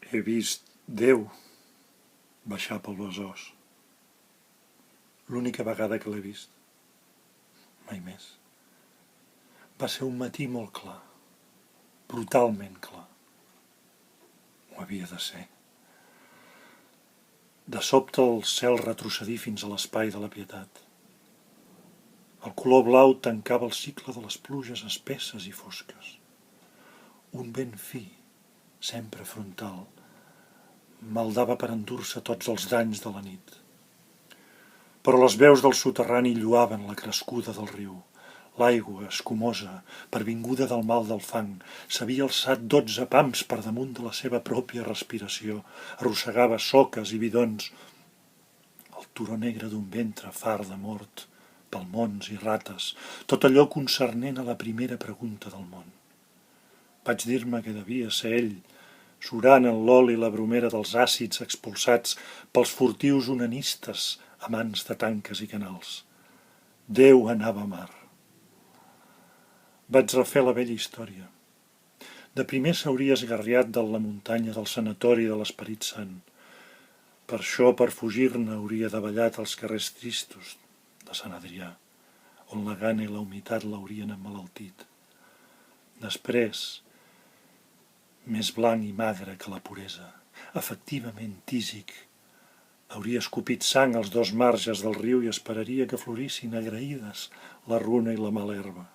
He vist Déu baixar pel Besòs. L'única vegada que l'he vist. Mai més. Va ser un matí molt clar. Brutalment clar. Ho havia de ser. De sobte el cel retrocedí fins a l'espai de la Pietat. El color blau tancava el cicle de les pluges espesses i fosques. Un vent fi, sempre frontal, maldava per endur-se tots els danys de la nit. Però les veus del soterrani lluaven la crescuda del riu. L'aigua, escumosa, pervinguda del mal del fang, s'havia alçat 12 pams per damunt de la seva pròpia respiració, arrossegava soques i bidons. El turó negre d'un ventre far de mort, palmons i rates, tot allò concernent a la primera pregunta del món. Vaig dir-me que devia ser ell, surant en l'oli la bromera dels àcids expulsats pels furtius onanistes amants de tanques i canals. Déu anava a mar. Vaig refer la vella història. De primer s'hauria esgarriat de la muntanya del sanatori de l'Esperit Sant. Per això, per fugir-ne, hauria davallat als carrers tristos de Sant Adrià, on la gana i la humitat l'haurien emmalaltit. Després, més blanc i magre que la puresa, efectivament tísic, hauria escopit sang als dos marges del riu i esperaria que florissin agraïdes la runa i la mala herba.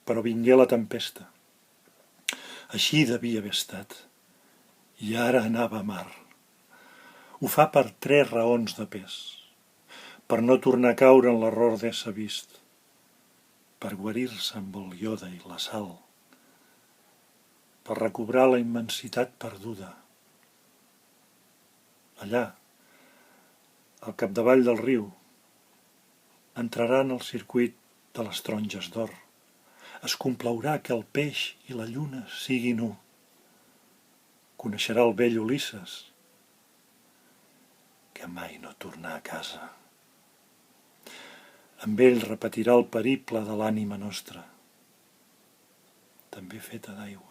Però vingué la tempesta. Així devia haver estat. I ara anava a mar. Ho fa per 3 raons de pes. Per no tornar a caure en l'error d'ésser vist. Per guarir-se amb el iode i la sal. Per recobrar la immensitat perduda. Allà, al capdavall del riu, entrarà en el circuit de les taronges d'or. Es complaurà que el peix i la lluna siguin u. Coneixerà el vell Ulisses, que mai no tornà a casa. Amb ell repetirà el periple de l'ànima nostra, també feta d'aigua.